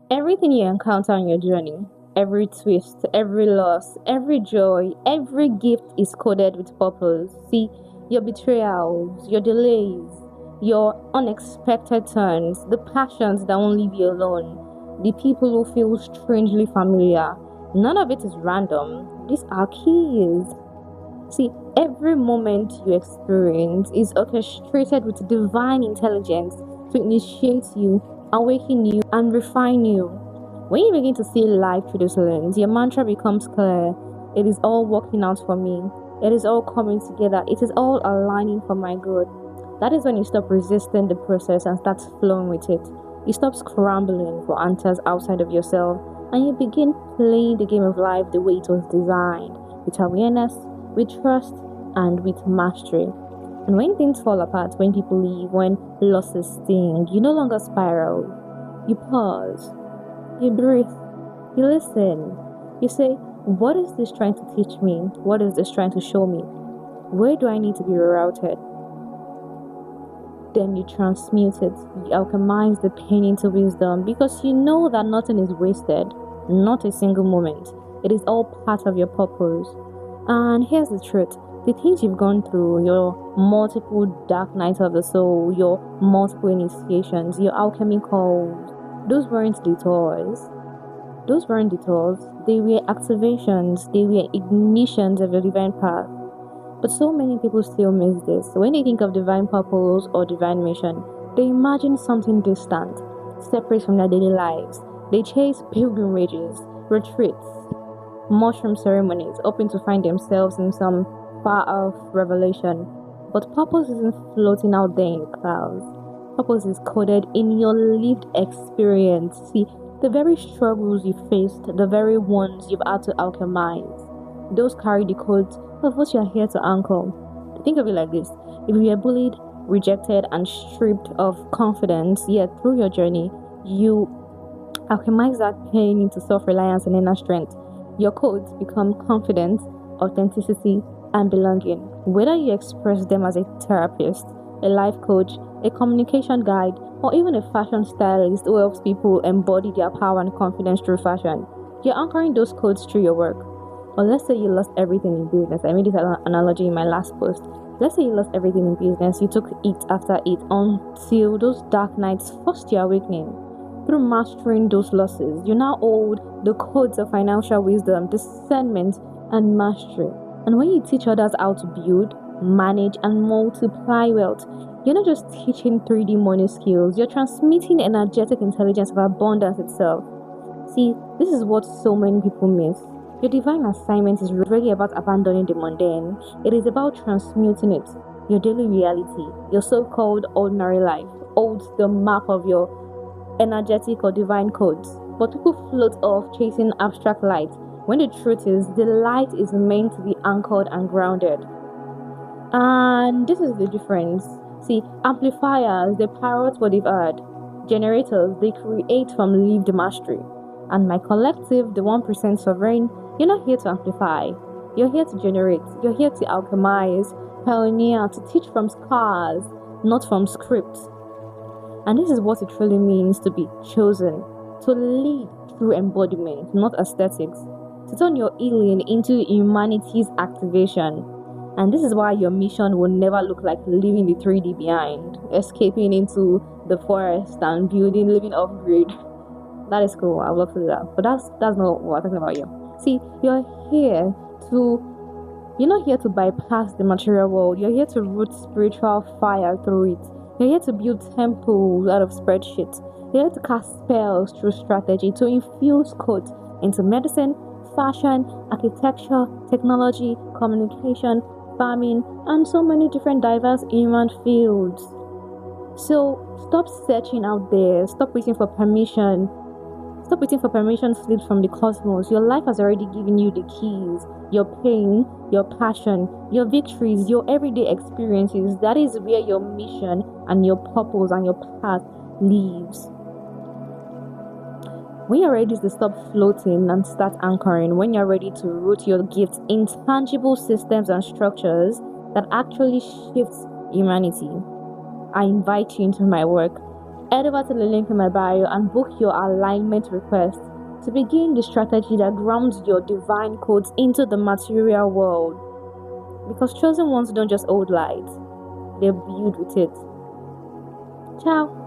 Everything you encounter on your journey, every twist, every loss, every joy, every gift is coded with purpose. See, your betrayals, your delays, your unexpected turns, the passions that won't leave you alone, the people who feel strangely familiar. None of it is random. These are keys. See, every moment you experience is orchestrated with divine intelligence to initiate you, awaken you, and refine you. When you begin to see life through this lens, your mantra becomes clear. It is all working out for me. It is all coming together. It is all aligning for my good. That is when you stop resisting the process and start flowing with it. You stop scrambling for answers outside of yourself and you begin playing the game of life the way it was designed, with awareness, with trust, and with mastery. And when things fall apart, when people leave, when losses sting, you no longer spiral. You pause, you breathe, you listen. You say, what is this trying to teach me? What is this trying to show me? Where do I need to be rerouted? Then you transmute it, you alchemize the pain into wisdom because you know that nothing is wasted, not a single moment. It is all part of your purpose. And here's the truth, the things you've gone through, your multiple dark nights of the soul, your multiple initiations, your alchemy calls, those weren't detours. Those weren't detours, they were activations, they were ignitions of your divine path. But so many people still miss this. When they think of divine purpose or divine mission, they imagine something distant, separate from their daily lives. They chase pilgrimages, retreats, mushroom ceremonies, hoping to find themselves in some far-off revelation. But purpose isn't floating out there in clouds. Purpose is coded in your lived experience. See, the very struggles you faced, the very ones you've had to alchemize, those carry the codes of what you're here to anchor. Think of it like this. If you are bullied, rejected, and stripped of confidence, yet through your journey, you alchemize that pain into self-reliance and inner strength. Your codes become confidence, authenticity, and belonging. Whether you express them as a therapist, a life coach, a communication guide, or even a fashion stylist who helps people embody their power and confidence through fashion, you're anchoring those codes through your work. Or let's say you lost everything in business. I made this analogy in my last post. Let's say you lost everything in business. You took it after it until those dark nights forced your awakening. Through mastering those losses, you now hold the codes of financial wisdom, discernment, and mastery. And when you teach others how to build, manage, and multiply wealth, you're not just teaching 3D money skills, you're transmitting energetic intelligence of abundance itself. See, this is what so many people miss. Your divine assignment is really about abandoning the mundane. It is about transmuting it. Your daily reality, your so-called ordinary life, holds the map of your energetic or divine codes. But people float off chasing abstract light, when the truth is, the light is meant to be anchored and grounded. And this is the difference. See, amplifiers, they parrot what they've heard. Generators, they create from lived mastery. And my collective, the 1% sovereign, you're not here to amplify. You're here to generate. You're here to alchemize, pioneer, to teach from scars, not from scripts. And this is what it really means to be chosen, to lead through embodiment, not aesthetics, to turn your healing into humanity's activation. And this is why your mission will never look like leaving the 3D behind, escaping into the forest and building, living off grid. That is cool. I would love to do that. But that's not what we're talking about here. See, you're not here to bypass the material world. You're here to root spiritual fire through it. You're here to build temples out of spreadsheets. You're here to cast spells through strategy, to infuse codes into medicine, fashion, architecture, technology, communication, farming, and so many different diverse human fields. So stop searching out there. Stop waiting for permission. Stop waiting for permission slips from the cosmos. Your life has already given you the keys. Your pain, your passion, your victories, your everyday experiences. That is where your mission and your purpose and your path lives. When you're ready to stop floating and start anchoring, when you're ready to root your gifts in tangible systems and structures that actually shifts humanity, I invite you into my work. Head over to the link in my bio and book your alignment request to begin the strategy that grounds your divine codes into the material world. Because chosen ones don't just hold light, they're built with it. Ciao.